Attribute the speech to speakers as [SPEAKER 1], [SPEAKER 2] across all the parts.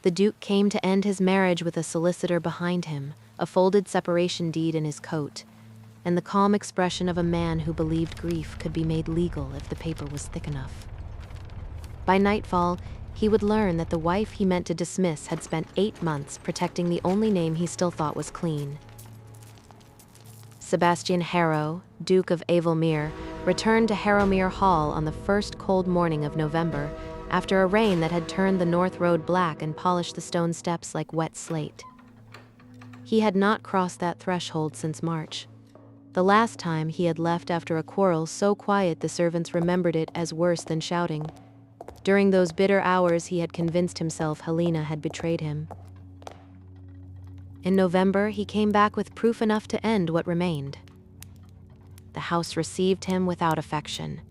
[SPEAKER 1] The Duke came to end his marriage with a solicitor behind him, a folded separation deed in his coat, and the calm expression of a man who believed grief could be made legal if the paper was thick enough. By nightfall, he would learn that the wife he meant to dismiss had spent 8 months protecting the only name he still thought was clean. Sebastian Harrow, Duke of Avelmere, returned to Harrowmere Hall on the first cold morning of November, after a rain that had turned the north road black and polished the stone steps like wet slate. He had not crossed that threshold since March. The last time he had left after a quarrel so quiet the servants remembered it as worse than shouting. During those bitter hours he had convinced himself Helena had betrayed him. In November he came back with proof enough to end what remained. The house received him without affection.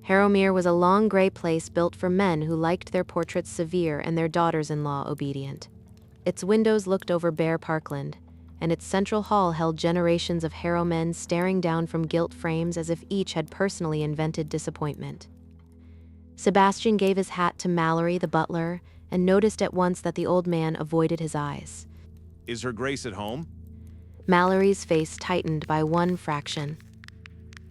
[SPEAKER 1] Harrowmere was a long gray place built for men who liked their portraits severe and their daughters-in-law obedient. Its windows looked over bare parkland, and its central hall held generations of Harrow men staring down from gilt frames as if each had personally invented disappointment. Sebastian gave his hat to Mallory, the butler, and noticed at once that the old man avoided his eyes.
[SPEAKER 2] Is Her Grace at home?
[SPEAKER 1] Mallory's face tightened by one fraction.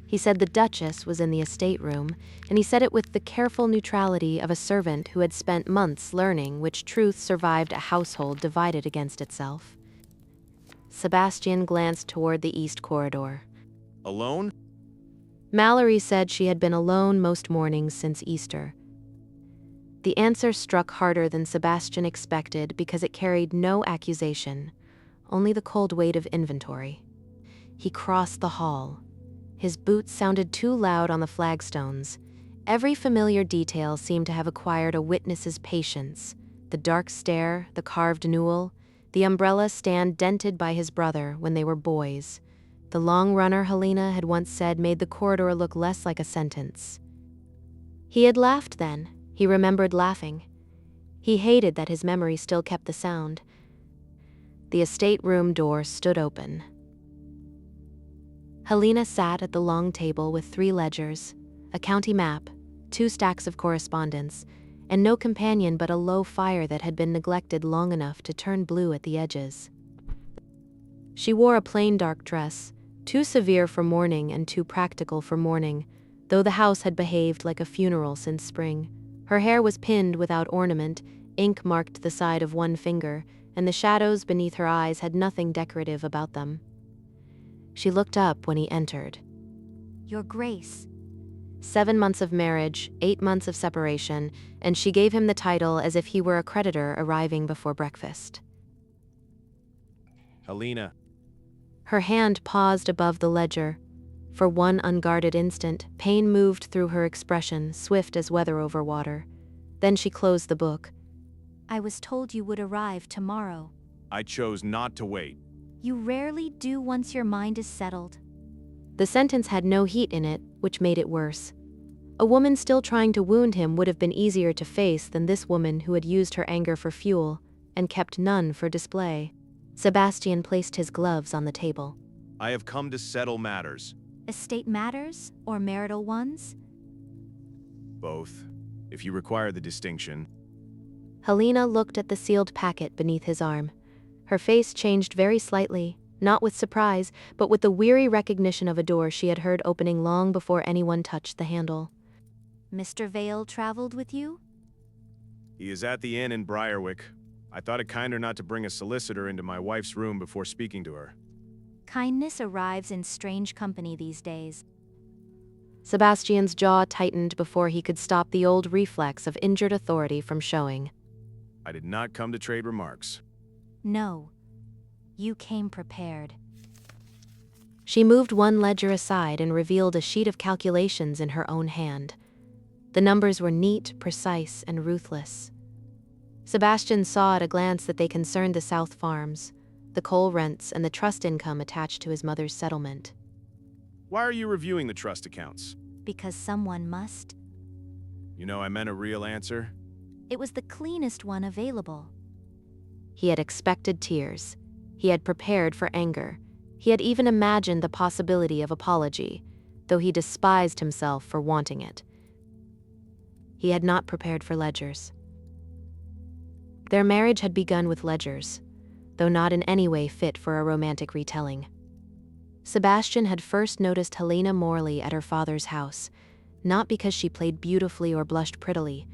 [SPEAKER 1] He said the Duchess was in the estate room, and he said it with the careful neutrality of a servant who had spent months learning which truth survived a household divided against itself. Sebastian glanced toward the east corridor.
[SPEAKER 2] Alone?
[SPEAKER 1] Mallory said she had been alone most mornings since Easter. The answer struck harder than Sebastian expected because it carried no accusation, only the cold weight of inventory. He crossed the hall. His boots sounded too loud on the flagstones. Every familiar detail seemed to have acquired a witness's patience. The dark stair, the carved newel, the umbrella stand dented by his brother when they were boys. The long runner Helena had once said made the corridor look less like a sentence. He had laughed then. He remembered laughing. He hated that his memory still kept the sound. The estate room door stood open. Helena sat at the long table with 3 ledgers, a county map, 2 stacks of correspondence, and no companion but a low fire that had been neglected long enough to turn blue at the edges. She wore a plain dark dress, too severe for mourning and too practical for mourning, though the house had behaved like a funeral since spring. Her hair was pinned without ornament, ink marked the side of one finger, and the shadows beneath her eyes had nothing decorative about them. She looked up when he entered.
[SPEAKER 3] Your Grace.
[SPEAKER 1] 7 months of marriage, 8 months of separation, and she gave him the title as if he were a creditor arriving before breakfast.
[SPEAKER 2] Helena.
[SPEAKER 1] Her hand paused above the ledger. For one unguarded instant, pain moved through her expression, swift as weather over water. Then she closed the book.
[SPEAKER 3] I was told you would arrive tomorrow.
[SPEAKER 2] I chose not to wait.
[SPEAKER 3] You rarely do once your mind is settled.
[SPEAKER 1] The sentence had no heat in it, which made it worse. A woman still trying to wound him would have been easier to face than this woman who had used her anger for fuel and kept none for display. Sebastian placed his gloves on the table.
[SPEAKER 2] I have come to settle matters.
[SPEAKER 3] Estate matters or marital ones?
[SPEAKER 2] Both, if you require the distinction.
[SPEAKER 1] Helena looked at the sealed packet beneath his arm. Her face changed very slightly, not with surprise, but with the weary recognition of a door she had heard opening long before anyone touched the handle.
[SPEAKER 3] Mr. Vale traveled with you?
[SPEAKER 2] He is at the inn in Briarwick. I thought it kinder not to bring a solicitor into my wife's room before speaking to her.
[SPEAKER 3] Kindness arrives in strange company these days.
[SPEAKER 1] Sebastian's jaw tightened before he could stop the old reflex of injured authority from showing.
[SPEAKER 2] I did not come to trade remarks.
[SPEAKER 3] No. You came prepared.
[SPEAKER 1] She moved one ledger aside and revealed a sheet of calculations in her own hand. The numbers were neat, precise, and ruthless. Sebastian saw at a glance that they concerned the South farms, the coal rents, and the trust income attached to his mother's settlement.
[SPEAKER 2] Why are you reviewing the trust accounts?
[SPEAKER 3] Because someone must.
[SPEAKER 2] You know I meant a real answer.
[SPEAKER 3] It was the cleanest one available.
[SPEAKER 1] He had expected tears. He had prepared for anger. He had even imagined the possibility of apology, though he despised himself for wanting it. He had not prepared for ledgers. Their marriage had begun with ledgers, though not in any way fit for a romantic retelling. Sebastian had first noticed Helena Morley at her father's house, not because she played beautifully or blushed prettily,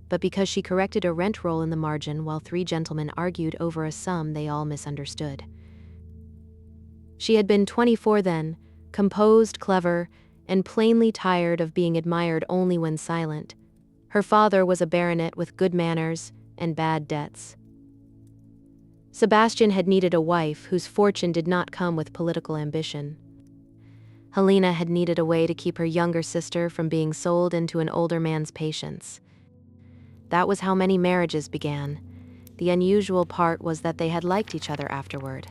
[SPEAKER 1] but because she corrected a rent roll in the margin while three gentlemen argued over a sum they all misunderstood. She had been 24 then, composed, clever, and plainly tired of being admired only when silent. Her father was a baronet with good manners and bad debts. Sebastian had needed a wife whose fortune did not come with political ambition. Helena had needed a way to keep her younger sister from being sold into an older man's patience. That was how many marriages began. The unusual part was that they had liked each other afterward.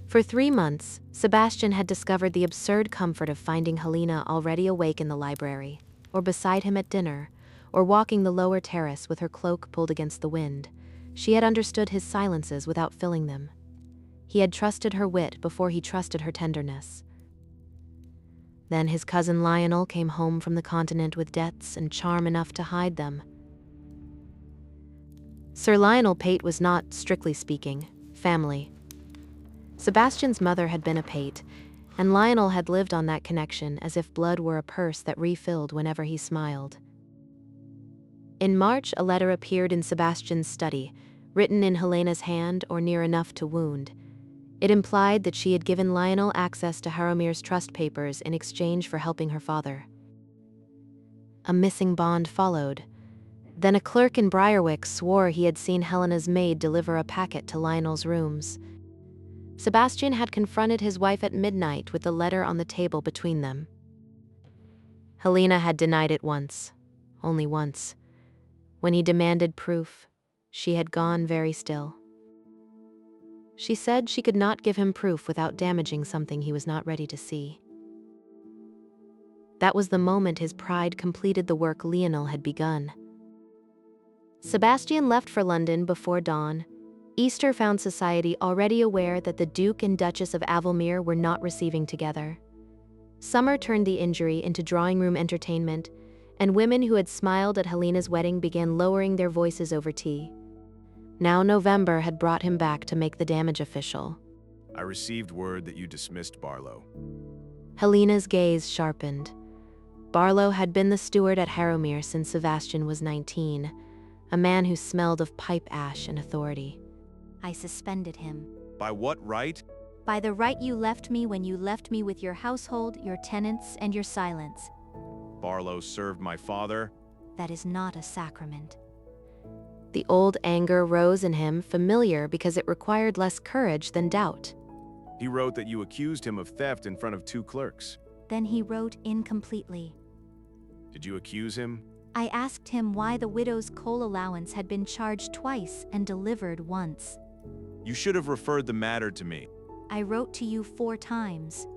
[SPEAKER 1] For 3 months, Sebastian had discovered the absurd comfort of finding Helena already awake in the library, or beside him at dinner, or walking the lower terrace with her cloak pulled against the wind. She had understood his silences without filling them. He had trusted her wit before he trusted her tenderness. Then his cousin Lionel came home from the continent with debts and charm enough to hide them. Sir Lionel Pate was not, strictly speaking, family. Sebastian's mother had been a Pate, and Lionel had lived on that connection as if blood were a purse that refilled whenever he smiled. In March, a letter appeared in Sebastian's study, written in Helena's hand or near enough to wound. It implied that she had given Lionel access to Harrowmere's trust papers in exchange for helping her father. A missing bond followed. Then a clerk in Briarwick swore he had seen Helena's maid deliver a packet to Lionel's rooms. Sebastian had confronted his wife at midnight with the letter on the table between them. Helena had denied it once, only once. When he demanded proof, she had gone very still. She said she could not give him proof without damaging something he was not ready to see. That was the moment his pride completed the work Lionel had begun. Sebastian left for London before dawn. Easter found society already aware that the Duke and Duchess of Avelmere were not receiving together. Summer turned the injury into drawing-room entertainment, and women who had smiled at Helena's wedding began lowering their voices over tea. Now November had brought him back to make the damage official.
[SPEAKER 2] I received word that you dismissed Barlow.
[SPEAKER 1] Helena's gaze sharpened. Barlow had been the steward at Harrowmere since Sebastian was 19, a man who smelled of pipe ash and authority.
[SPEAKER 3] I suspended him.
[SPEAKER 2] By what right?
[SPEAKER 3] By the right you left me when you left me with your household, your tenants, and your silence.
[SPEAKER 2] Barlow served my father.
[SPEAKER 3] That is not a sacrament.
[SPEAKER 1] The old anger rose in him, familiar because it required less courage than doubt.
[SPEAKER 2] He wrote that you accused him of theft in front of 2 clerks.
[SPEAKER 3] Then he wrote incompletely.
[SPEAKER 2] Did you accuse him?
[SPEAKER 3] I asked him why the widow's coal allowance had been charged twice and delivered once.
[SPEAKER 2] You should have referred the matter to me.
[SPEAKER 3] I wrote to you 4 times.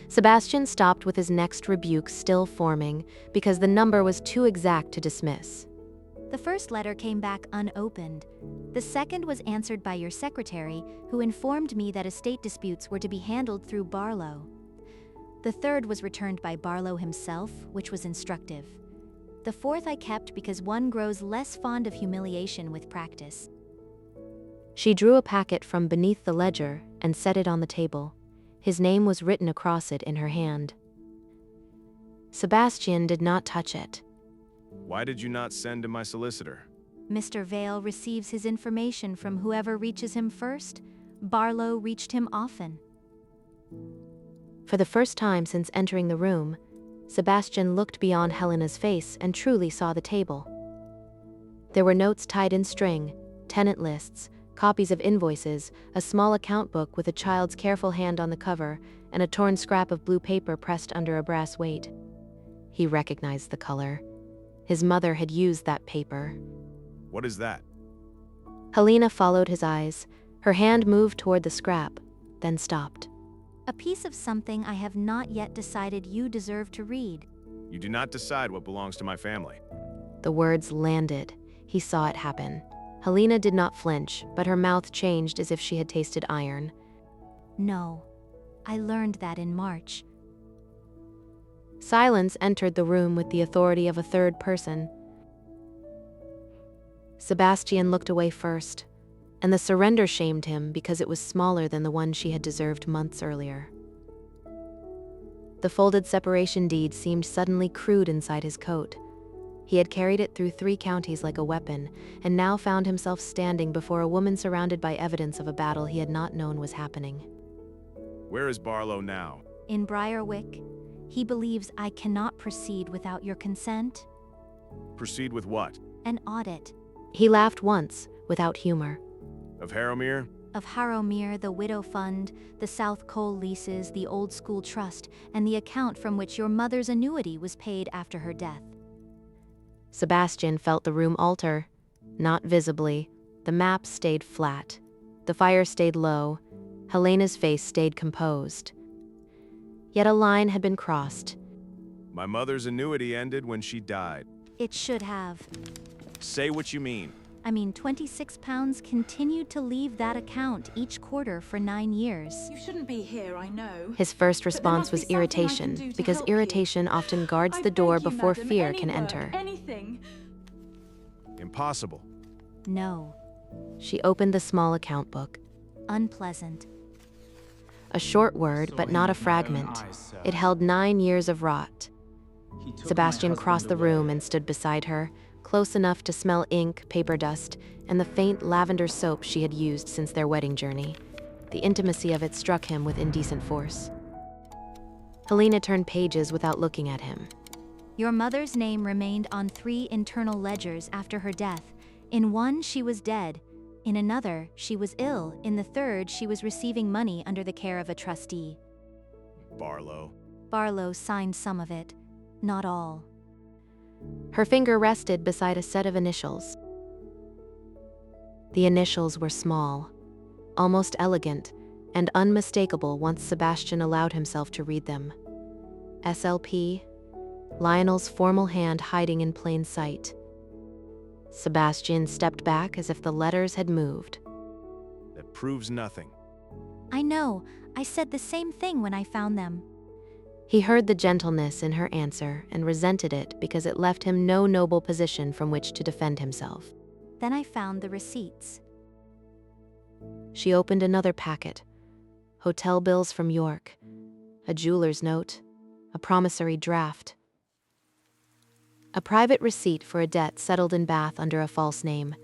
[SPEAKER 1] Sebastian stopped with his next rebuke still forming because the number was too exact to dismiss.
[SPEAKER 3] The first letter came back unopened. The second was answered by your secretary, who informed me that estate disputes were to be handled through Barlow. The third was returned by Barlow himself, which was instructive. The fourth I kept because one grows less fond of humiliation with practice.
[SPEAKER 1] She drew a packet from beneath the ledger and set it on the table. His name was written across it in her hand. Sebastian did not touch it.
[SPEAKER 2] Why did you not send to my solicitor?
[SPEAKER 3] Mr. Vale receives his information from whoever reaches him first. Barlow reached him often.
[SPEAKER 1] For the first time since entering the room, Sebastian looked beyond Helena's face and truly saw the table. There were notes tied in string, tenant lists, copies of invoices, a small account book with a child's careful hand on the cover, and a torn scrap of blue paper pressed under a brass weight. He recognized the color. His mother had used that paper.
[SPEAKER 2] What is that?
[SPEAKER 1] Helena followed his eyes. Her hand moved toward the scrap, then stopped.
[SPEAKER 3] A piece of something I have not yet decided you deserve to read.
[SPEAKER 2] You do not decide what belongs to my family.
[SPEAKER 1] The words landed. He saw it happen. Helena did not flinch, but her mouth changed as if she had tasted iron.
[SPEAKER 3] No, I learned that in March.
[SPEAKER 1] Silence entered the room with the authority of a third person. Sebastian looked away first, and the surrender shamed him because it was smaller than the one she had deserved months earlier. The folded separation deed seemed suddenly crude inside his coat. He had carried it through 3 counties like a weapon, and now found himself standing before a woman surrounded by evidence of a battle he had not known was happening.
[SPEAKER 2] Where is Barlow now?
[SPEAKER 3] In Briarwick, he believes I cannot proceed without your consent.
[SPEAKER 2] Proceed with what?
[SPEAKER 3] An audit.
[SPEAKER 1] He laughed once, without humor.
[SPEAKER 2] Of Harrowmere?
[SPEAKER 3] Of Harrowmere, the Widow Fund, the South Coal leases, the Old School Trust, and the account from which your mother's annuity was paid after her death.
[SPEAKER 1] Sebastian felt the room alter. Not visibly. The map stayed flat. The fire stayed low. Helena's face stayed composed. Yet a line had been crossed.
[SPEAKER 2] My mother's annuity ended when she died.
[SPEAKER 3] It should have.
[SPEAKER 2] Say what you mean.
[SPEAKER 3] I mean, £26 continued to leave that account each quarter for 9 years.
[SPEAKER 4] You shouldn't be here, I know.
[SPEAKER 1] His first
[SPEAKER 4] But there
[SPEAKER 1] response
[SPEAKER 4] must
[SPEAKER 1] was
[SPEAKER 4] be something I can
[SPEAKER 1] irritation,
[SPEAKER 4] do to
[SPEAKER 1] because
[SPEAKER 4] help you.
[SPEAKER 1] irritation often guards
[SPEAKER 4] I
[SPEAKER 1] the door
[SPEAKER 4] beg you,
[SPEAKER 1] before
[SPEAKER 4] madam,
[SPEAKER 1] fear
[SPEAKER 4] any
[SPEAKER 1] can
[SPEAKER 4] work,
[SPEAKER 1] enter.
[SPEAKER 4] Anything.
[SPEAKER 2] Impossible.
[SPEAKER 3] No.
[SPEAKER 1] She opened the small account book.
[SPEAKER 3] Unpleasant.
[SPEAKER 1] A short word, but not a fragment. It held 9 years of rot. Sebastian crossed the room and stood beside her, close enough to smell ink, paper dust, and the faint lavender soap she had used since their wedding journey. The intimacy of it struck him with indecent force. Helena turned pages without looking at him.
[SPEAKER 3] Your mother's name remained on 3 internal ledgers after her death. In one, she was dead. In another, she was ill. In the third, she was receiving money under the care of a trustee.
[SPEAKER 2] Barlow.
[SPEAKER 3] Barlow signed some of it, not all.
[SPEAKER 1] Her finger rested beside a set of initials. The initials were small, almost elegant, and unmistakable once Sebastian allowed himself to read them. SLP, Lionel's formal hand hiding in plain sight. Sebastian stepped back as if the letters had moved.
[SPEAKER 2] That proves nothing.
[SPEAKER 3] I know, I said the same thing when I found them.
[SPEAKER 1] He heard the gentleness in her answer and resented it because it left him no noble position from which to defend himself.
[SPEAKER 3] Then I found the receipts.
[SPEAKER 1] She opened another packet. Hotel bills from York, a jeweler's note, a promissory draft. A private receipt for a debt settled in Bath under a false name.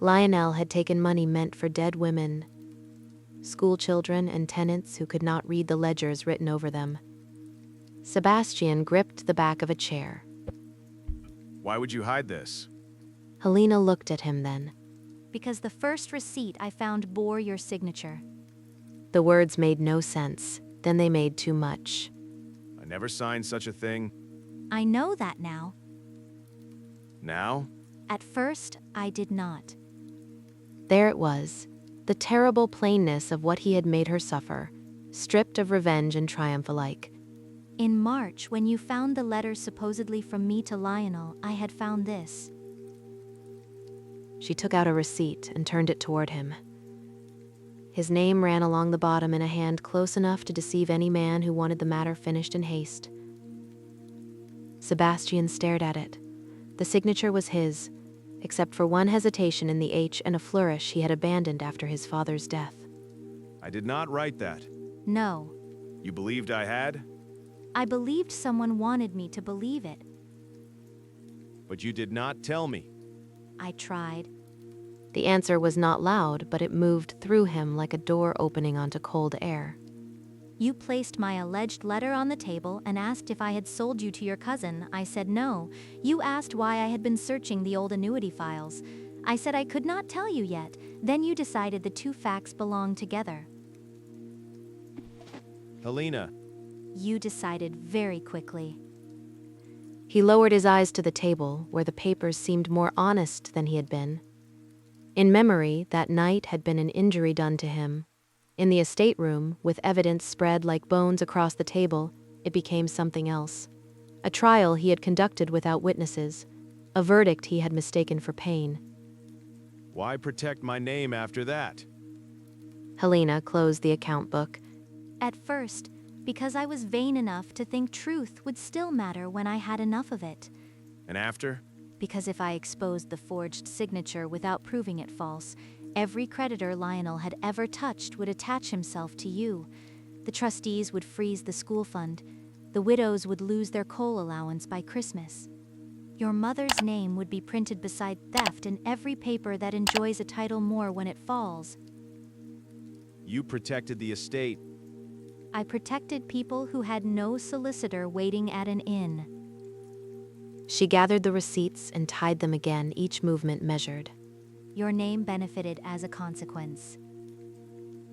[SPEAKER 1] Lionel had taken money meant for dead women, school children, and tenants who could not read the ledgers written over them. Sebastian gripped the back of a chair.
[SPEAKER 2] Why would you hide this?
[SPEAKER 1] Helena looked at him then.
[SPEAKER 3] Because the first receipt I found bore your signature.
[SPEAKER 1] The words made no sense. Then they made too much.
[SPEAKER 2] I never signed such a thing.
[SPEAKER 3] I know that now.
[SPEAKER 2] Now?
[SPEAKER 3] At first, I did not.
[SPEAKER 1] There it was, the terrible plainness of what he had made her suffer, stripped of revenge and triumph alike.
[SPEAKER 3] In March, when you found the letter supposedly from me to Lionel, I had found this.
[SPEAKER 1] She took out a receipt and turned it toward him. His name ran along the bottom in a hand close enough to deceive any man who wanted the matter finished in haste. Sebastian stared at it. The signature was his, except for one hesitation in the H and a flourish he had abandoned after his father's death.
[SPEAKER 2] I did not write that.
[SPEAKER 3] No.
[SPEAKER 2] You believed I had?
[SPEAKER 3] I believed someone wanted me to believe it.
[SPEAKER 2] But you did not tell me.
[SPEAKER 3] I tried.
[SPEAKER 1] The answer was not loud, but it moved through him like a door opening onto cold air.
[SPEAKER 3] You placed my alleged letter on the table and asked if I had sold you to your cousin. I said no. You asked why I had been searching the old annuity files. I said I could not tell you yet. Then you decided the 2 facts belonged together.
[SPEAKER 2] Helena.
[SPEAKER 3] You decided very quickly.
[SPEAKER 1] He lowered his eyes to the table, where the papers seemed more honest than he had been. In memory, that night had been an injury done to him. In the estate room, with evidence spread like bones across the table, it became something else. A trial he had conducted without witnesses, a verdict he had mistaken for pain.
[SPEAKER 2] Why protect my name after that?
[SPEAKER 1] Helena closed the account book.
[SPEAKER 3] At first, because I was vain enough to think truth would still matter when I had enough of it.
[SPEAKER 2] And after?
[SPEAKER 3] because if I exposed the forged signature without proving it false, every creditor Lionel had ever touched would attach himself to you. The trustees would freeze the school fund. The widows would lose their coal allowance by Christmas. Your mother's name would be printed beside theft in every paper that enjoys a title more when it falls.
[SPEAKER 2] You protected the estate.
[SPEAKER 3] I protected people who had no solicitor waiting at an inn.
[SPEAKER 1] She gathered the receipts and tied them again, each movement measured.
[SPEAKER 3] Your name benefited as a consequence.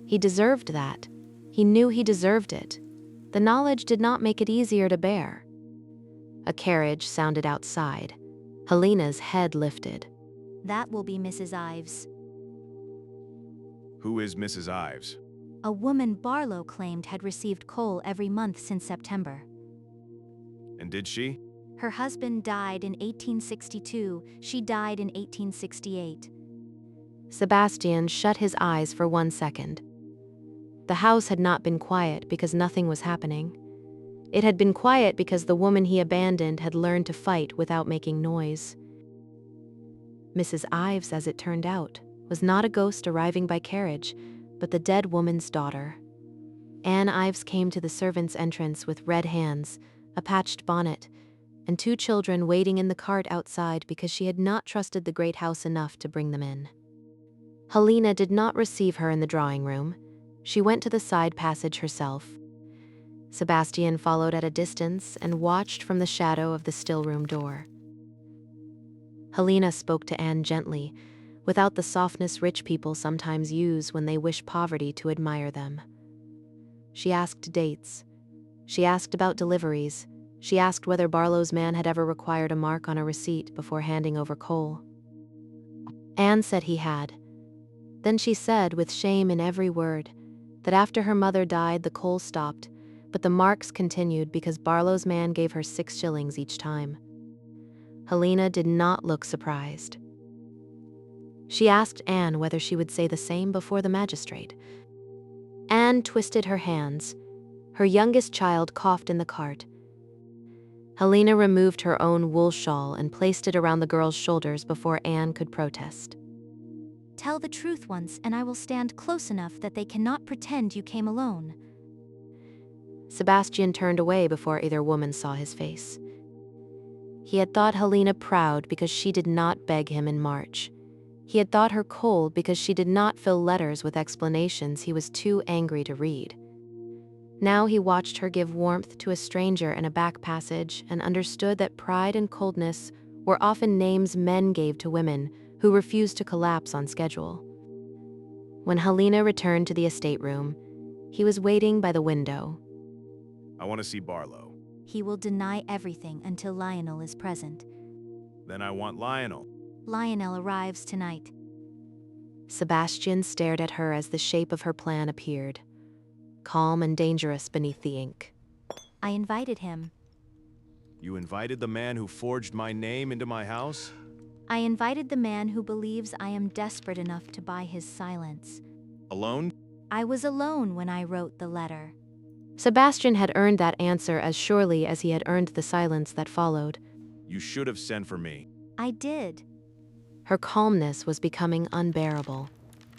[SPEAKER 1] He deserved that. He knew he deserved it. The knowledge did not make it easier to bear. A carriage sounded outside. Helena's head lifted.
[SPEAKER 3] That will be Mrs. Ives.
[SPEAKER 2] Who is Mrs. Ives?
[SPEAKER 3] A woman Barlow claimed had received coal every month since September.
[SPEAKER 2] And did she?
[SPEAKER 3] Her husband died in 1862. She died in 1868.
[SPEAKER 1] Sebastian shut his eyes for 1 second. The house had not been quiet because nothing was happening. It had been quiet because the woman he abandoned had learned to fight without making noise. Mrs. Ives, as it turned out, was not a ghost arriving by carriage, but the dead woman's daughter. Anne Ives came to the servants' entrance with red hands, a patched bonnet, and 2 children waiting in the cart outside because she had not trusted the great house enough to bring them in. Helena did not receive her in the drawing room. She went to the side passage herself. Sebastian followed at a distance and watched from the shadow of the still-room door. Helena spoke to Anne gently, without the softness rich people sometimes use when they wish poverty to admire them. She asked dates. She asked about deliveries. She asked whether Barlow's man had ever required a mark on a receipt before handing over coal. Anne said he had. Then she said, with shame in every word, that after her mother died the coal stopped, but the marks continued because Barlow's man gave her 6 shillings each time. Helena did not look surprised. She asked Anne whether she would say the same before the magistrate. Anne twisted her hands. Her youngest child coughed in the cart. Helena removed her own wool shawl and placed it around the girl's shoulders before Anne could protest.
[SPEAKER 3] Tell the truth once, and I will stand close enough that they cannot pretend you came alone.
[SPEAKER 1] Sebastian turned away before either woman saw his face. He had thought Helena proud because she did not beg him in March. He had thought her cold because she did not fill letters with explanations he was too angry to read. Now he watched her give warmth to a stranger in a back passage and understood that pride and coldness were often names men gave to women who refused to collapse on schedule. When Helena returned to the estate room, he was waiting by the window.
[SPEAKER 2] I want to see Barlow.
[SPEAKER 3] He will deny everything until Lionel is present.
[SPEAKER 2] Then I want Lionel.
[SPEAKER 3] Lionel arrives tonight.
[SPEAKER 1] Sebastian stared at her as the shape of her plan appeared, calm and dangerous beneath the ink.
[SPEAKER 3] I invited him.
[SPEAKER 2] You invited the man who forged my name into my house?
[SPEAKER 3] I invited the man who believes I am desperate enough to buy his silence.
[SPEAKER 2] Alone?
[SPEAKER 3] I was alone when I wrote the letter.
[SPEAKER 1] Sebastian had earned that answer as surely as he had earned the silence that followed.
[SPEAKER 2] You should have sent for me.
[SPEAKER 3] I did.
[SPEAKER 1] Her calmness was becoming unbearable.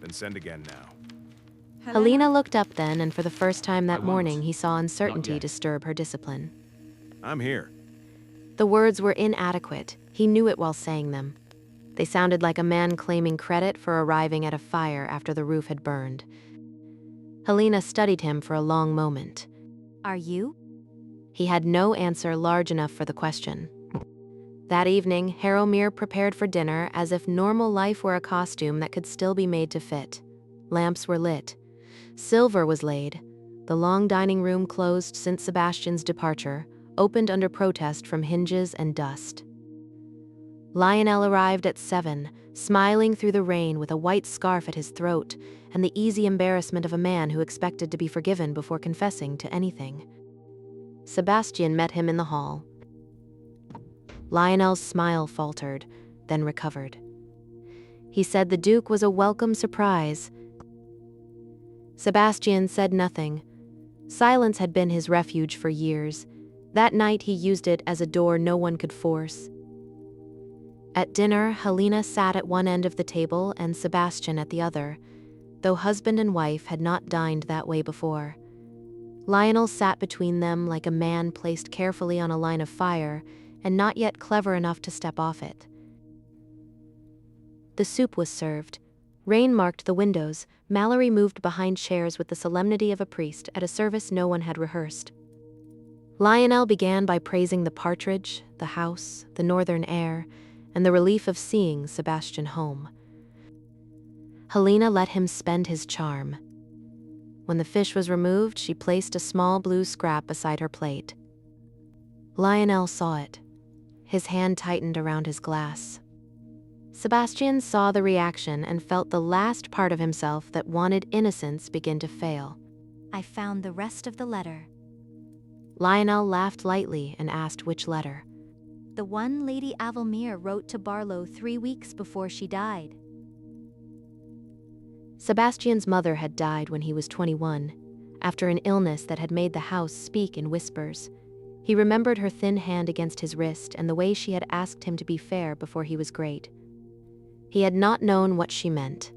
[SPEAKER 2] Then send again now.
[SPEAKER 1] Helena looked up then, and for the first time that morning he saw uncertainty disturb her discipline.
[SPEAKER 2] I'm here.
[SPEAKER 1] The words were inadequate. He knew it while saying them. They sounded like a man claiming credit for arriving at a fire after the roof had burned. Helena studied him for a long moment.
[SPEAKER 3] Are you?
[SPEAKER 1] He had no answer large enough for the question. That evening, Harrowmere prepared for dinner as if normal life were a costume that could still be made to fit. Lamps were lit. Silver was laid. The long dining room, closed since Sebastian's departure, opened under protest from hinges and dust. Lionel arrived at 7, smiling through the rain with a white scarf at his throat and the easy embarrassment of a man who expected to be forgiven before confessing to anything. Sebastian met him in the hall. Lionel's smile faltered, then recovered. He said the Duke was a welcome surprise. Sebastian said nothing. Silence had been his refuge for years. That night he used it as a door no one could force. At dinner, Helena sat at one end of the table and Sebastian at the other, though husband and wife had not dined that way before. Lionel sat between them like a man placed carefully on a line of fire and not yet clever enough to step off it. The soup was served. Rain marked the windows. Mallory moved behind chairs with the solemnity of a priest at a service no one had rehearsed. Lionel began by praising the partridge, the house, the northern air, and the relief of seeing Sebastian home. Helena let him spend his charm. When the fish was removed, she placed a small blue scrap beside her plate. Lionel saw it. His hand tightened around his glass. Sebastian saw the reaction and felt the last part of himself that wanted innocence begin to fail.
[SPEAKER 3] I found the rest of the letter.
[SPEAKER 1] Lionel laughed lightly and asked which letter.
[SPEAKER 3] The one Lady Avelmere wrote to Barlow 3 weeks before she died.
[SPEAKER 1] Sebastian's mother had died when he was 21, after an illness that had made the house speak in whispers. He remembered her thin hand against his wrist and the way she had asked him to be fair before he was great. He had not known what she meant.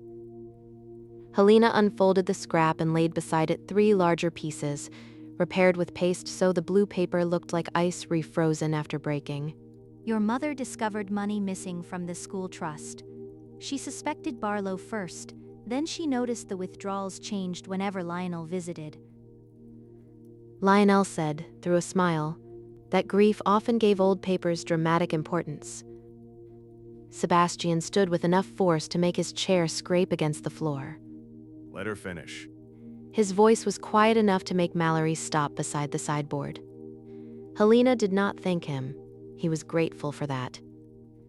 [SPEAKER 1] Helena unfolded the scrap and laid beside it 3 larger pieces, repaired with paste so the blue paper looked like ice refrozen after breaking.
[SPEAKER 3] Your mother discovered money missing from the school trust. She suspected Barlow first, then she noticed the withdrawals changed whenever Lionel visited.
[SPEAKER 1] Lionel said, through a smile, that grief often gave old papers dramatic importance. Sebastian stood with enough force to make his chair scrape against the floor.
[SPEAKER 2] Let her finish.
[SPEAKER 1] His voice was quiet enough to make Mallory stop beside the sideboard. Helena did not thank him. He was grateful for that.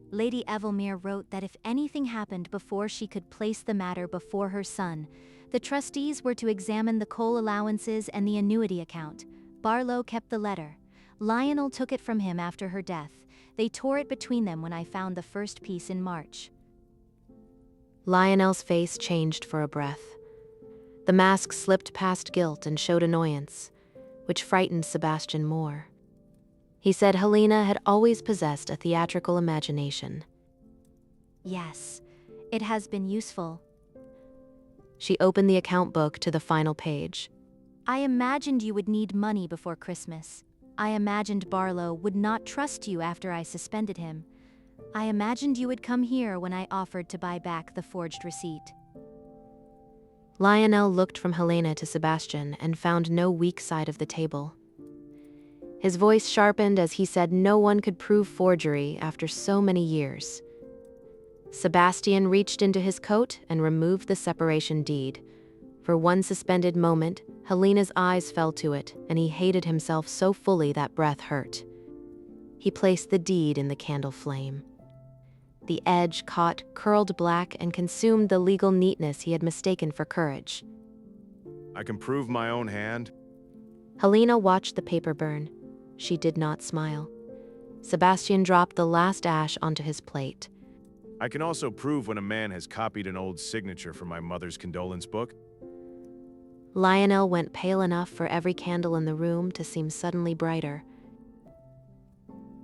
[SPEAKER 3] Lady Avelmere wrote that if anything happened before she could place the matter before her son, the trustees were to examine the coal allowances and the annuity account. Barlow kept the letter. Lionel took it from him after her death. They tore it between them when I found the first piece in March.
[SPEAKER 1] Lionel's face changed for a breath. The mask slipped past guilt and showed annoyance, which frightened Sebastian more. He said Helena had always possessed a theatrical imagination.
[SPEAKER 3] Yes, it has been useful.
[SPEAKER 1] She opened the account book to the final page.
[SPEAKER 3] I imagined you would need money before Christmas. I imagined Barlow would not trust you after I suspended him. I imagined you would come here when I offered to buy back the forged receipt.
[SPEAKER 1] Lionel looked from Helena to Sebastian and found no weak side of the table. His voice sharpened as he said no one could prove forgery after so many years. Sebastian reached into his coat and removed the separation deed. For one suspended moment, Helena's eyes fell to it, and he hated himself so fully that breath hurt. He placed the deed in the candle flame. The edge caught, curled black, and consumed the legal neatness he had mistaken for courage.
[SPEAKER 2] I can prove my own hand.
[SPEAKER 1] Helena watched the paper burn. She did not smile. Sebastian dropped the last ash onto his plate.
[SPEAKER 2] I can also prove when a man has copied an old signature from my mother's condolence book.
[SPEAKER 1] Lionel went pale enough for every candle in the room to seem suddenly brighter.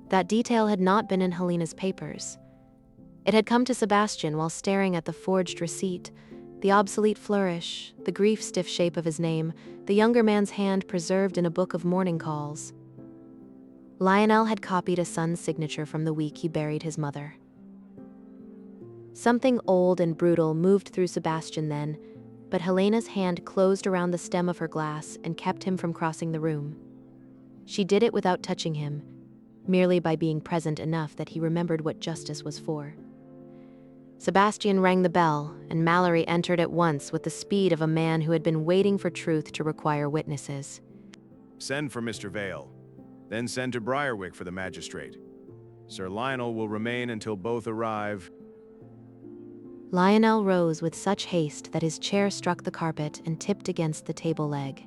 [SPEAKER 1] That detail had not been in Helena's papers. It had come to Sebastian while staring at the forged receipt, the obsolete flourish, the grief-stiff shape of his name, the younger man's hand preserved in a book of morning calls. Lionel had copied a son's signature from the week he buried his mother. Something old and brutal moved through Sebastian then, but Helena's hand closed around the stem of her glass and kept him from crossing the room. She did it without touching him, merely by being present enough that he remembered what justice was for. Sebastian rang the bell, and Mallory entered at once with the speed of a man who had been waiting for truth to require witnesses.
[SPEAKER 2] Send for Mr. Vale. Then send to Briarwick for the magistrate. Sir Lionel will remain until both arrive.
[SPEAKER 1] Lionel rose with such haste that his chair struck the carpet and tipped against the table leg.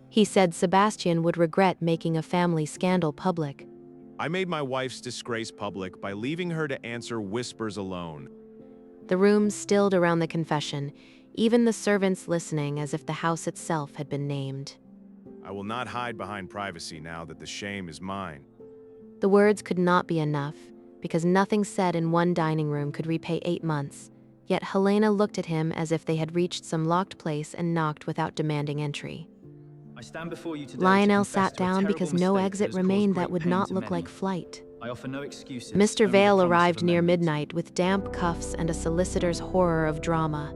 [SPEAKER 1] He said Sebastian would regret making a family scandal public.
[SPEAKER 2] I made my wife's disgrace public by leaving her to answer whispers alone.
[SPEAKER 1] The room stilled around the confession, even the servants listening as if the house itself had been named.
[SPEAKER 2] I will not hide behind privacy now that the shame is mine.
[SPEAKER 1] The words could not be enough. because nothing said in one dining room could repay 8 months, yet Helena looked at him as if they had reached some locked place and knocked without demanding entry.
[SPEAKER 5] I stand before you today to
[SPEAKER 1] Lionel
[SPEAKER 5] confess
[SPEAKER 1] sat
[SPEAKER 5] to a
[SPEAKER 1] down
[SPEAKER 5] terrible
[SPEAKER 1] because no
[SPEAKER 5] mistake that
[SPEAKER 1] exit
[SPEAKER 5] has caused
[SPEAKER 1] remained
[SPEAKER 5] great
[SPEAKER 1] that would
[SPEAKER 5] pain
[SPEAKER 1] not
[SPEAKER 5] to
[SPEAKER 1] look
[SPEAKER 5] many.
[SPEAKER 1] like flight.
[SPEAKER 5] I offer no excuses.
[SPEAKER 1] Mr.
[SPEAKER 5] only the
[SPEAKER 1] Vale
[SPEAKER 5] promise of
[SPEAKER 1] arrived near
[SPEAKER 5] amendment.
[SPEAKER 1] midnight with damp cuffs and a solicitor's horror of drama.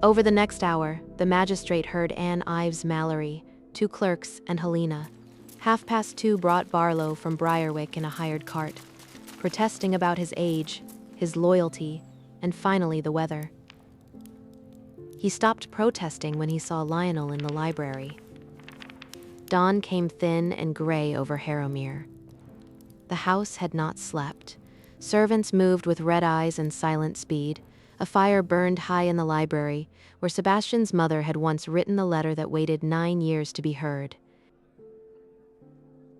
[SPEAKER 1] Over the next hour, the magistrate heard Anne Ives Mallory, 2 clerks, and Helena. 2:30 brought Barlow from Briarwick in a hired cart, protesting about his age, his loyalty, and finally the weather. He stopped protesting when he saw Lionel in the library. Dawn came thin and gray over Harrowmere. The house had not slept. Servants moved with red eyes and silent speed. A fire burned high in the library, where Sebastian's mother had once written the letter that waited 9 years to be heard.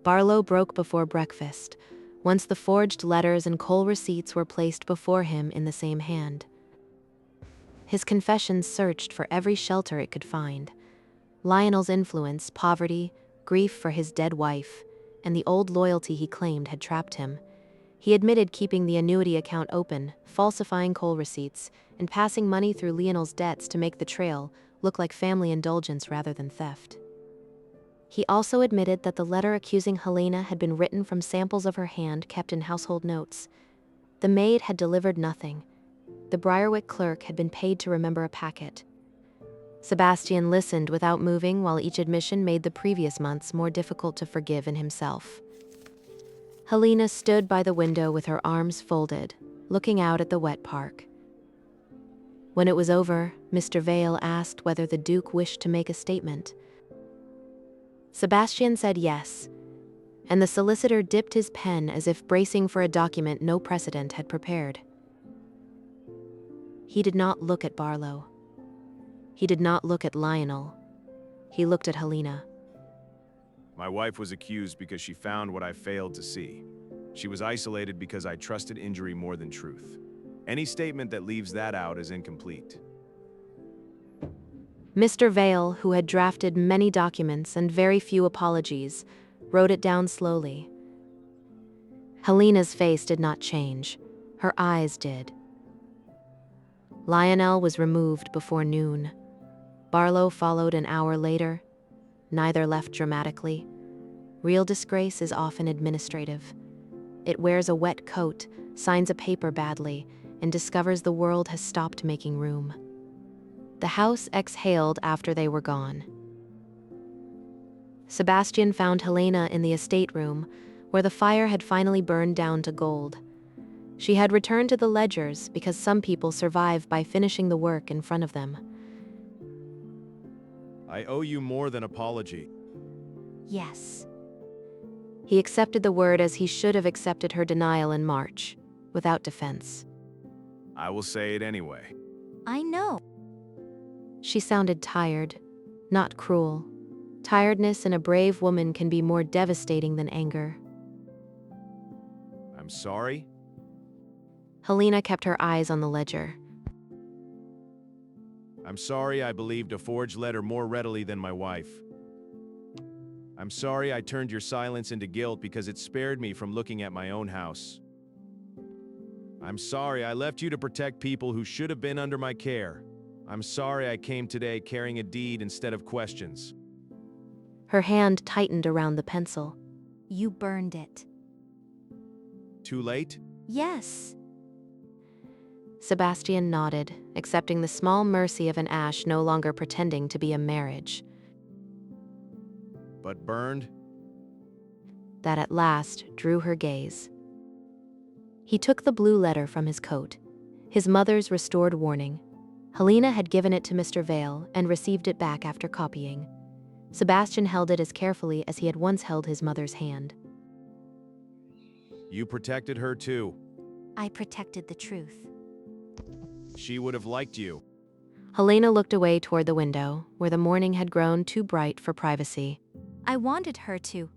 [SPEAKER 1] Barlow broke before breakfast, once the forged letters and coal receipts were placed before him in the same hand. His confession searched for every shelter it could find. Lionel's influence, poverty, grief for his dead wife, and the old loyalty he claimed had trapped him. He admitted keeping the annuity account open, falsifying coal receipts, and passing money through Lionel's debts to make the trail look like family indulgence rather than theft. He also admitted that the letter accusing Helena had been written from samples of her hand kept in household notes. The maid had delivered nothing. The Briarwick clerk had been paid to remember a packet. Sebastian listened without moving while each admission made the previous months more difficult to forgive in himself. Helena stood by the window with her arms folded, looking out at the wet park. When it was over, Mr. Vale asked whether the Duke wished to make a statement. Sebastian said yes, and the solicitor dipped his pen as if bracing for a document no precedent had prepared. He did not look at Barlow. He did not look at Lionel. He looked at Helena.
[SPEAKER 2] My wife was accused because she found what I failed to see. She was isolated because I trusted injury more than truth. Any statement that leaves that out is incomplete.
[SPEAKER 1] Mr. Vale, who had drafted many documents and very few apologies, wrote it down slowly. Helena's face did not change. Her eyes did. Lionel was removed before noon. Barlow followed an hour later. Neither left dramatically. Real disgrace is often administrative. It wears a wet coat, signs a paper badly, and discovers the world has stopped making room. The house exhaled after they were gone. Sebastian found Helena in the estate room, where the fire had finally burned down to gold. She had returned to the ledgers because some people survive by finishing the work in front of them.
[SPEAKER 2] I owe you more than apology.
[SPEAKER 3] Yes.
[SPEAKER 1] He accepted the word as he should have accepted her denial in March, without defense.
[SPEAKER 2] I will say it anyway.
[SPEAKER 3] I know.
[SPEAKER 1] She sounded tired, not cruel. Tiredness in a brave woman can be more devastating than anger.
[SPEAKER 2] I'm sorry.
[SPEAKER 1] Helena kept her eyes on the ledger.
[SPEAKER 2] I'm sorry I believed a forged letter more readily than my wife. I'm sorry I turned your silence into guilt because it spared me from looking at my own house. I'm sorry I left you to protect people who should have been under my care. I'm sorry I came today carrying a deed instead of questions.
[SPEAKER 1] Her hand tightened around the pencil.
[SPEAKER 3] You burned it.
[SPEAKER 2] Too late?
[SPEAKER 3] Yes.
[SPEAKER 1] Sebastian nodded, accepting the small mercy of an ash no longer pretending to be a marriage.
[SPEAKER 2] But burned?
[SPEAKER 1] That at last drew her gaze. He took the blue letter from his coat, his mother's restored warning. Helena had given it to Mr. Vale and received it back after copying. Sebastian held it as carefully as he had once held his mother's hand.
[SPEAKER 2] You protected her too.
[SPEAKER 3] I protected the truth.
[SPEAKER 2] She would have liked you.
[SPEAKER 1] Helena looked away toward the window, where the morning had grown too bright for privacy.
[SPEAKER 3] I wanted her to.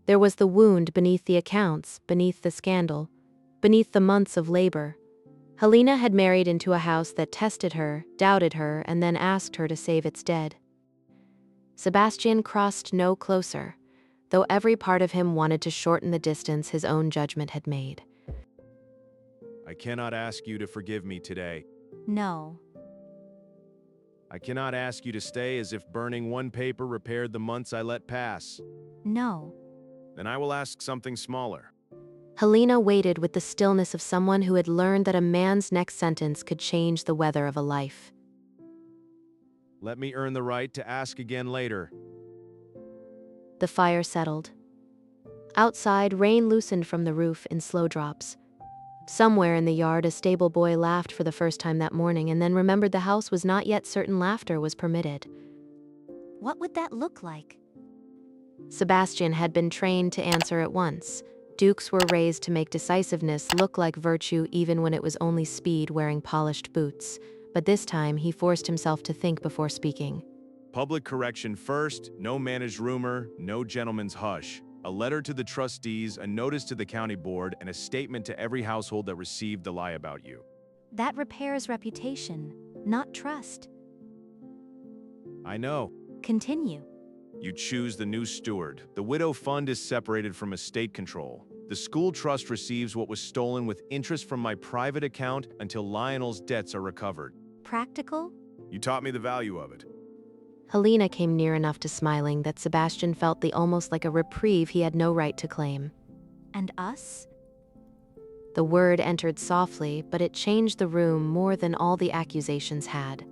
[SPEAKER 1] There was the wound beneath the accounts, beneath the scandal, beneath the months of labor. Helena had married into a house that tested her, doubted her, and then asked her to save its dead. Sebastian crossed no closer, though every part of him wanted to shorten the distance his own judgment had made.
[SPEAKER 2] I cannot ask you to forgive me today.
[SPEAKER 3] No.
[SPEAKER 2] I cannot ask you to stay as if burning one paper repaired the months I let pass.
[SPEAKER 3] No.
[SPEAKER 2] Then I will ask something smaller.
[SPEAKER 1] Helena waited with the stillness of someone who had learned that a man's next sentence could change the weather of a life.
[SPEAKER 2] Let me earn the right to ask again later.
[SPEAKER 1] The fire settled. Outside, rain loosened from the roof in slow drops. Somewhere in the yard, a stable boy laughed for the first time that morning and then remembered the house was not yet certain laughter was permitted.
[SPEAKER 3] What would that look like?
[SPEAKER 1] Sebastian had been trained to answer at once. Dukes were raised to make decisiveness look like virtue even when it was only speed wearing polished boots. But this time, he forced himself to think before speaking.
[SPEAKER 2] Public correction first, no managed rumor, no gentleman's hush. A letter to the trustees, a notice to the county board, and a statement to every household that received the lie about you.
[SPEAKER 3] That repairs reputation, not trust.
[SPEAKER 2] I know.
[SPEAKER 3] Continue.
[SPEAKER 2] You choose the new steward. The widow fund is separated from estate control. The school trust receives what was stolen with interest from my private account until Lionel's debts are recovered.
[SPEAKER 3] Practical?
[SPEAKER 2] You taught me the value of it.
[SPEAKER 1] Helena came near enough to smiling that Sebastian felt the almost like a reprieve he had no right to claim.
[SPEAKER 3] And us?
[SPEAKER 1] The word entered softly, but it changed the room more than all the accusations had.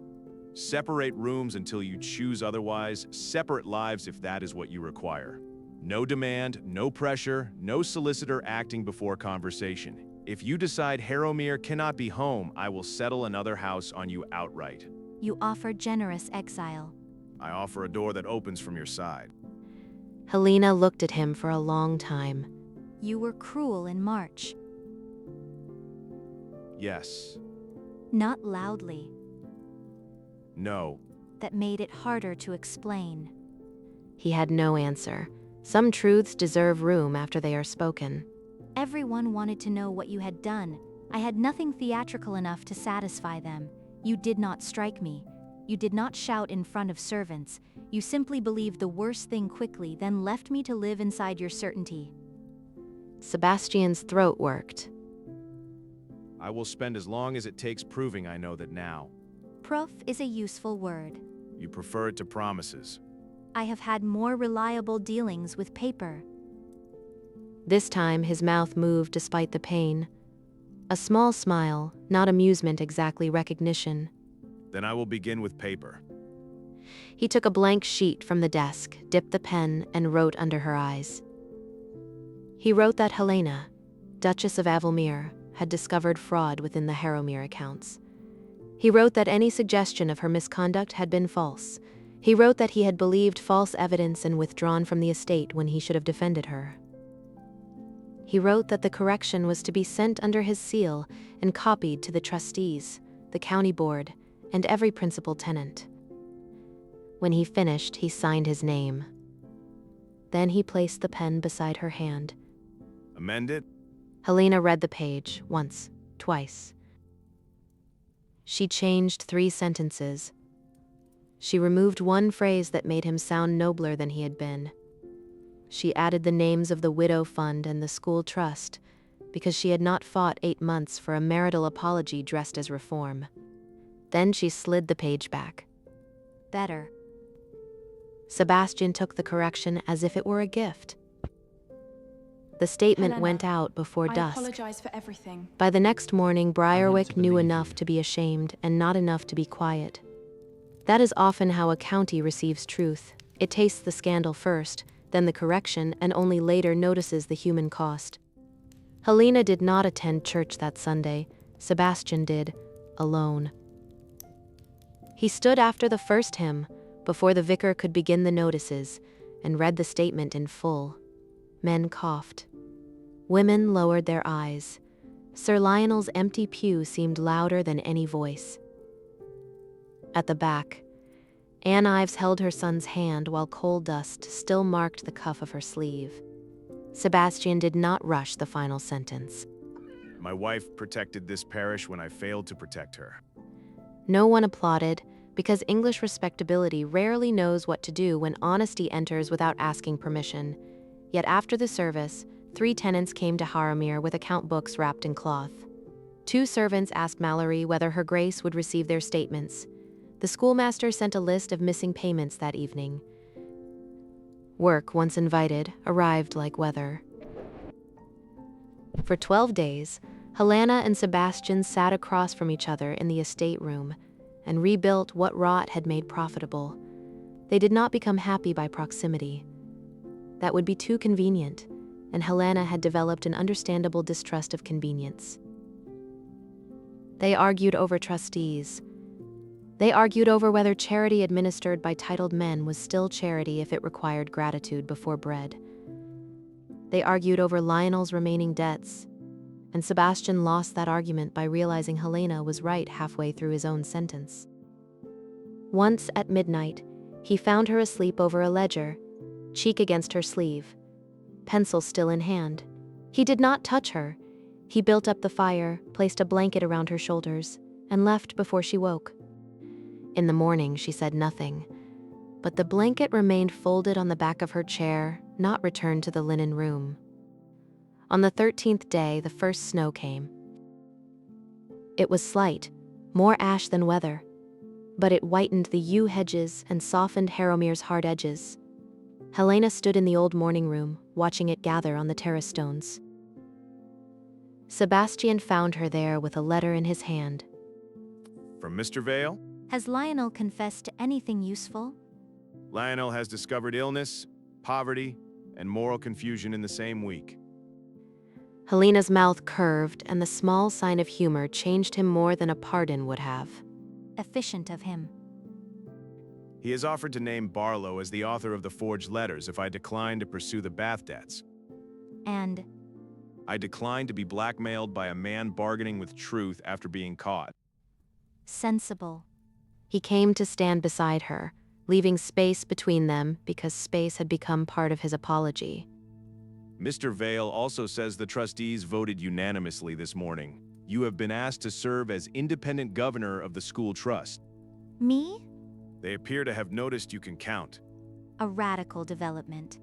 [SPEAKER 2] Separate rooms until you choose otherwise. Separate lives if that is what you require. No demand, no pressure, no solicitor acting before conversation. If you decide Harrowmere cannot be home, I will settle another house on you outright.
[SPEAKER 3] You offer generous exile.
[SPEAKER 2] I offer a door that opens from your side.
[SPEAKER 1] Helena looked at him for a long time.
[SPEAKER 3] You were cruel in March.
[SPEAKER 2] Yes.
[SPEAKER 3] Not loudly.
[SPEAKER 2] No.
[SPEAKER 3] That made it harder to explain.
[SPEAKER 1] He had no answer. Some truths deserve room after they are spoken.
[SPEAKER 3] Everyone wanted to know what you had done. I had nothing theatrical enough to satisfy them. You did not strike me. You did not shout in front of servants. You simply believed the worst thing quickly, then left me to live inside your certainty.
[SPEAKER 1] Sebastian's throat worked.
[SPEAKER 2] I will spend as long as it takes proving I know that now.
[SPEAKER 3] Proof is a useful word.
[SPEAKER 2] You prefer it to promises.
[SPEAKER 3] I have had more reliable dealings with paper.
[SPEAKER 1] This time his mouth moved despite the pain. A small smile, not amusement exactly, recognition.
[SPEAKER 2] Then I will begin with paper.
[SPEAKER 1] He took a blank sheet from the desk, dipped the pen, and wrote under her eyes. He wrote that Helena, Duchess of Avelmere, had discovered fraud within the Harrowmere accounts. He wrote that any suggestion of her misconduct had been false. He wrote that he had believed false evidence and withdrawn from the estate when he should have defended her. He wrote that the correction was to be sent under his seal and copied to the trustees, the county board, and every principal tenant. When he finished, he signed his name. Then he placed the pen beside her hand.
[SPEAKER 2] Amend it?
[SPEAKER 1] Helena read the page, once, twice. She changed 3 sentences. She removed one phrase that made him sound nobler than he had been. She added the names of the widow fund and the school trust, because she had not fought 8 months for a marital apology dressed as reform. Then she slid the page back.
[SPEAKER 3] Better.
[SPEAKER 1] Sebastian took the correction as if it were a gift. The statement
[SPEAKER 4] Helena,
[SPEAKER 1] went out before
[SPEAKER 4] I
[SPEAKER 1] dusk.
[SPEAKER 4] apologize for everything.
[SPEAKER 1] By the next morning, Briarwick knew
[SPEAKER 5] believe
[SPEAKER 1] enough
[SPEAKER 5] you.
[SPEAKER 1] to be ashamed and not enough to be quiet. That is often how a county receives truth. It tastes the scandal first, then the correction, and only later notices the human cost. Helena did not attend church that Sunday. Sebastian did, alone. He stood after the first hymn, before the vicar could begin the notices, and read the statement in full. Men coughed. Women lowered their eyes. Sir Lionel's empty pew seemed louder than any voice. At the back, Anne Ives held her son's hand while coal dust still marked the cuff of her sleeve. Sebastian did not rush the final sentence.
[SPEAKER 2] My wife protected this parish when I failed to protect her.
[SPEAKER 1] No one applauded, because English respectability rarely knows what to do when honesty enters without asking permission. Yet after the service, 3 tenants came to Harrowmere with account books wrapped in cloth. 2 servants asked Mallory whether Her Grace would receive their statements. The schoolmaster sent a list of missing payments that evening. Work, once invited, arrived like weather. For 12 days, Helena and Sebastian sat across from each other in the estate room and rebuilt what rot had made profitable. They did not become happy by proximity. That would be too convenient, and Helena had developed an understandable distrust of convenience. They argued over trustees. They argued over whether charity administered by titled men was still charity if it required gratitude before bread. They argued over Lionel's remaining debts, and Sebastian lost that argument by realizing Helena was right halfway through his own sentence. Once at midnight, he found her asleep over a ledger, cheek against her sleeve, pencil still in hand. He did not touch her. He built up the fire, placed a blanket around her shoulders, and left before she woke. In the morning, she said nothing, but the blanket remained folded on the back of her chair, not returned to the linen room. On the 13th day, the first snow came. It was slight, more ash than weather, but it whitened the yew hedges and softened Harrowmere's hard edges. Helena stood in the old morning room, watching it gather on the terrace stones. Sebastian found her there with a letter in his hand.
[SPEAKER 2] From Mr. Vale?
[SPEAKER 3] Has Lionel confessed to anything useful?
[SPEAKER 2] Lionel has discovered illness, poverty, and moral confusion in the same week.
[SPEAKER 1] Helena's mouth curved, and the small sign of humor changed him more than a pardon would have.
[SPEAKER 3] Efficient of him.
[SPEAKER 2] He has offered to name Barlow as the author of the forged letters if I decline to pursue the bath debts.
[SPEAKER 3] And
[SPEAKER 2] I decline to be blackmailed by a man bargaining with truth after being caught.
[SPEAKER 3] sensible.
[SPEAKER 1] He came to stand beside her, leaving space between them because space had become part of his apology.
[SPEAKER 2] Mr. Vale also says the trustees voted unanimously this morning. You have been asked to serve as independent governor of the school trust.
[SPEAKER 3] Me?
[SPEAKER 2] They appear to have noticed you can count.
[SPEAKER 3] A radical development.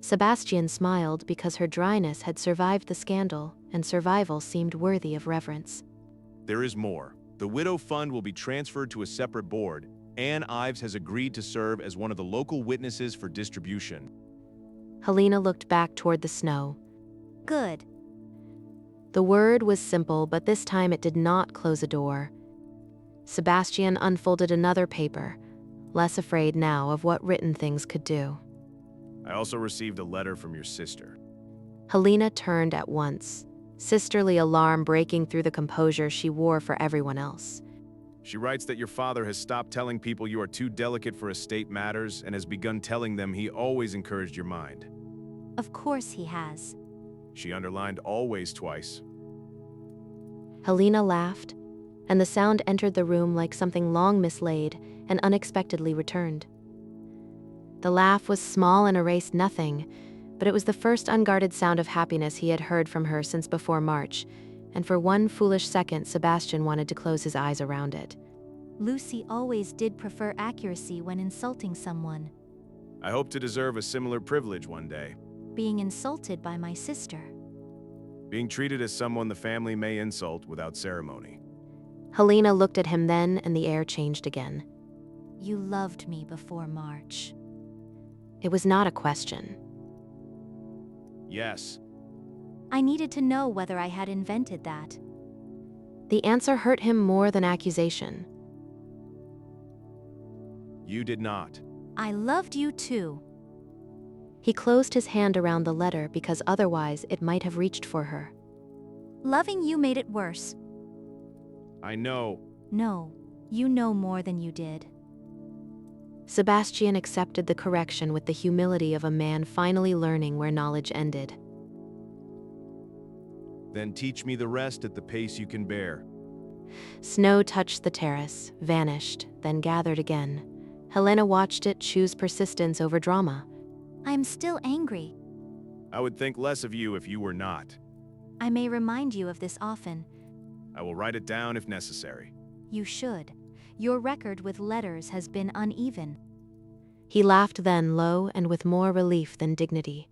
[SPEAKER 1] Sebastian smiled because her dryness had survived the scandal, and survival seemed worthy of reverence.
[SPEAKER 2] There is more. The Widow Fund will be transferred to a separate board. Anne Ives has agreed to serve as one of the local witnesses for distribution.
[SPEAKER 1] Helena looked back toward the snow.
[SPEAKER 3] Good.
[SPEAKER 1] The word was simple, but this time it did not close a door. Sebastian unfolded another paper, less afraid now of what written things could do.
[SPEAKER 2] I also received a letter from your sister.
[SPEAKER 1] Helena turned at once, sisterly alarm breaking through the composure she wore for everyone else.
[SPEAKER 2] She writes that your father has stopped telling people you are too delicate for estate matters and has begun telling them he always encouraged your mind.
[SPEAKER 3] Of course he has.
[SPEAKER 2] She underlined always twice.
[SPEAKER 1] Helena laughed, and the sound entered the room like something long mislaid and unexpectedly returned. The laugh was small and erased nothing, but it was the first unguarded sound of happiness he had heard from her since before March, and for one foolish second Sebastian wanted to close his eyes around it.
[SPEAKER 3] Lucy always did prefer accuracy when insulting someone.
[SPEAKER 2] I hope to deserve a similar privilege one day.
[SPEAKER 3] Being insulted by my sister.
[SPEAKER 2] Being treated as someone the family may insult without ceremony.
[SPEAKER 1] Helena looked at him then, and the air changed again.
[SPEAKER 3] You loved me before March.
[SPEAKER 1] It was not a question.
[SPEAKER 2] Yes.
[SPEAKER 3] I needed to know whether I had invented that.
[SPEAKER 1] The answer hurt him more than accusation.
[SPEAKER 2] You did not.
[SPEAKER 3] I loved you too.
[SPEAKER 1] He closed his hand around the letter because otherwise it might have reached for her.
[SPEAKER 3] Loving you made it worse.
[SPEAKER 2] I know.
[SPEAKER 3] No, you know more than you did.
[SPEAKER 1] Sebastian accepted the correction with the humility of a man finally learning where knowledge ended.
[SPEAKER 2] Then teach me the rest at the pace you can bear.
[SPEAKER 1] Snow touched the terrace, vanished, then gathered again. Helena watched it choose persistence over drama.
[SPEAKER 3] I am still angry.
[SPEAKER 2] I would think less of you if you were not.
[SPEAKER 3] I may remind you of this often.
[SPEAKER 2] I will write it down if necessary.
[SPEAKER 3] You should. Your record with letters has been uneven.
[SPEAKER 1] He laughed then, low and with more relief than dignity.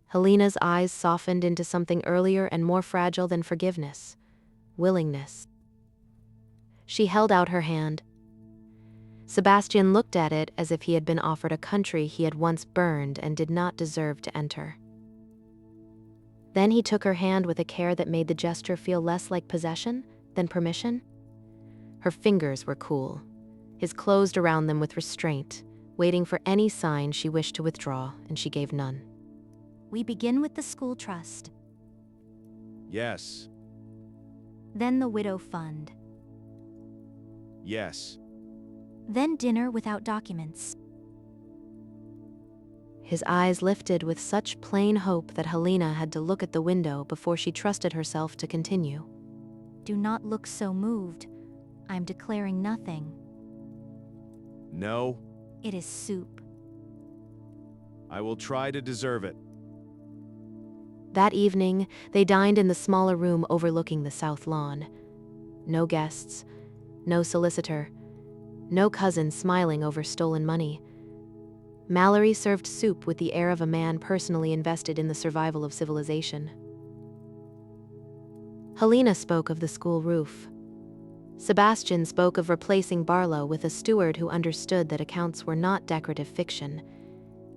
[SPEAKER 1] Helena's eyes softened into something earlier and more fragile than forgiveness: willingness. She held out her hand. Sebastian looked at it as if he had been offered a country he had once burned and did not deserve to enter. Then he took her hand with a care that made the gesture feel less like possession than permission. Her fingers were cool, his closed around them with restraint, waiting for any sign she wished to withdraw, and she gave none.
[SPEAKER 3] We begin with the school trust,
[SPEAKER 2] Yes.
[SPEAKER 3] then the widow fund,
[SPEAKER 2] Yes.
[SPEAKER 3] then dinner without documents.
[SPEAKER 1] His eyes lifted with such plain hope that Helena had to look at the window before she trusted herself to continue.
[SPEAKER 3] Do not look so moved. I'm declaring nothing.
[SPEAKER 2] No.
[SPEAKER 3] It is soup.
[SPEAKER 2] I will try to deserve it.
[SPEAKER 1] That evening, they dined in the smaller room overlooking the south lawn. No guests, no solicitor, no cousin smiling over stolen money. Mallory served soup with the air of a man personally invested in the survival of civilization. Helena spoke of the school roof. Sebastian spoke of replacing Barlow with a steward who understood that accounts were not decorative fiction.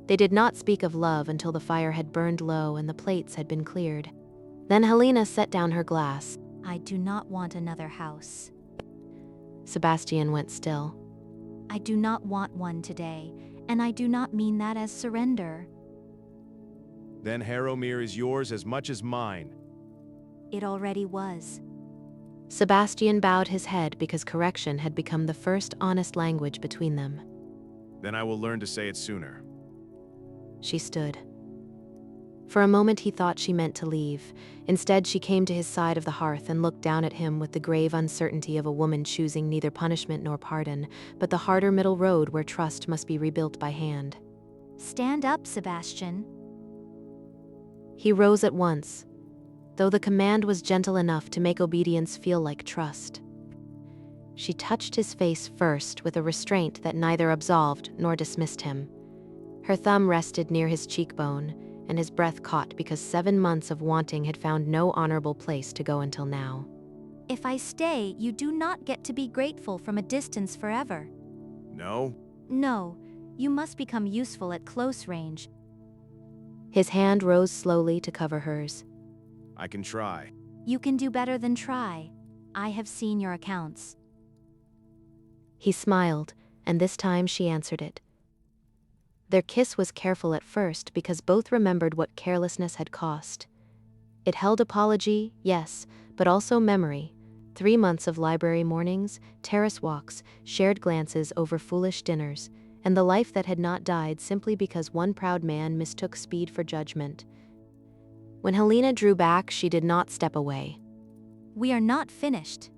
[SPEAKER 1] They did not speak of love until the fire had burned low and the plates had been cleared. Then Helena set down her glass.
[SPEAKER 3] I do not want another house.
[SPEAKER 1] Sebastian went still.
[SPEAKER 3] I do not want one today, and I do not mean that as surrender.
[SPEAKER 2] Then Harrowmere is yours as much as mine.
[SPEAKER 3] It already was.
[SPEAKER 1] Sebastian bowed his head because correction had become the first honest language between them.
[SPEAKER 2] Then I will learn to say it sooner.
[SPEAKER 1] She stood. For a moment he thought she meant to leave. Instead, she came to his side of the hearth and looked down at him with the grave uncertainty of a woman choosing neither punishment nor pardon, but the harder middle road where trust must be rebuilt by hand.
[SPEAKER 3] Stand up, Sebastian.
[SPEAKER 1] He rose at once, though the command was gentle enough to make obedience feel like trust. She touched his face first with a restraint that neither absolved nor dismissed him. Her thumb rested near his cheekbone, and his breath caught because 7 months of wanting had found no honorable place to go until now.
[SPEAKER 3] If I stay, you do not get to be grateful from a distance forever.
[SPEAKER 2] No?
[SPEAKER 3] No, you must become useful at close range.
[SPEAKER 1] His hand rose slowly to cover hers.
[SPEAKER 2] I can try.
[SPEAKER 3] You can do better than try. I have seen your accounts.
[SPEAKER 1] He smiled, and this time she answered it. Their kiss was careful at first because both remembered what carelessness had cost. It held apology, yes, but also memory. 3 months of library mornings, terrace walks, shared glances over foolish dinners, and the life that had not died simply because one proud man mistook speed for judgment. When Helena drew back, she did not step away.
[SPEAKER 3] We are not finished.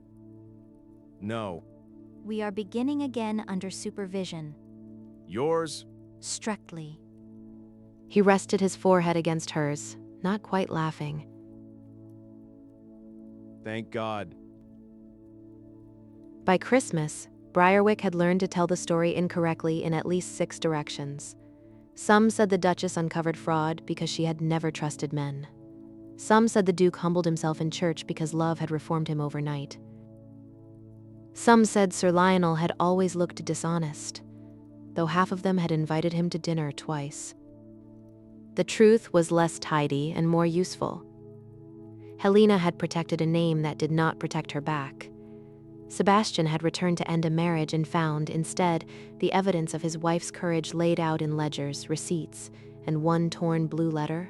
[SPEAKER 2] No.
[SPEAKER 3] We are beginning again under supervision.
[SPEAKER 2] Yours?
[SPEAKER 3] Strictly.
[SPEAKER 1] He rested his forehead against hers, not quite laughing.
[SPEAKER 2] Thank God.
[SPEAKER 1] By Christmas, Briarwick had learned to tell the story incorrectly in at least 6 directions. Some said the Duchess uncovered fraud because she had never trusted men. Some said the Duke humbled himself in church because love had reformed him overnight. Some said Sir Lionel had always looked dishonest, though half of them had invited him to dinner twice. The truth was less tidy and more useful. Helena had protected a name that did not protect her back. Sebastian had returned to end a marriage and found, instead, the evidence of his wife's courage laid out in ledgers, receipts, and one torn blue letter.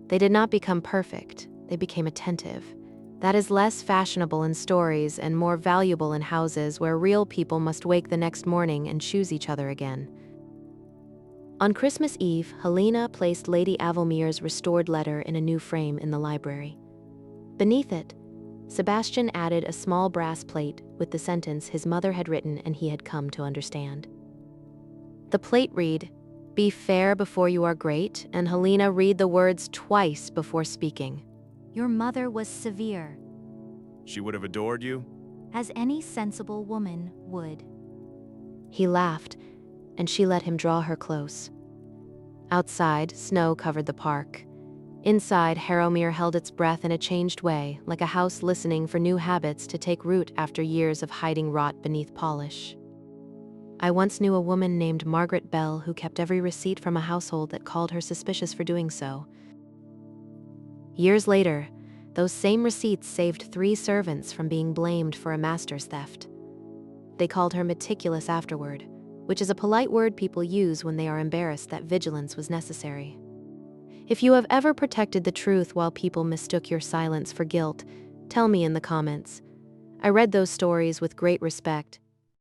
[SPEAKER 1] They did not become perfect, they became attentive. That is less fashionable in stories and more valuable in houses where real people must wake the next morning and choose each other again. On Christmas Eve, Helena placed Lady Avelmere's restored letter in a new frame in the library. Beneath it, Sebastian added a small brass plate with the sentence his mother had written and he had come to understand. The plate read, "Be fair before you are great," and Helena read the words twice before speaking.
[SPEAKER 3] Your mother was severe,
[SPEAKER 2] She would have adored you?
[SPEAKER 3] as any sensible woman would.
[SPEAKER 1] He laughed, and she let him draw her close. Outside, snow covered the park. Inside, Harrowmere held its breath in a changed way, like a house listening for new habits to take root after years of hiding rot beneath polish. I once knew a woman named Margaret Bell who kept every receipt from a household that called her suspicious for doing so. Years later, those same receipts saved 3 servants from being blamed for a master's theft. They called her meticulous afterward, which is a polite word people use when they are embarrassed that vigilance was necessary. If you have ever protected the truth while people mistook your silence for guilt, tell me in the comments. I read those stories with great respect,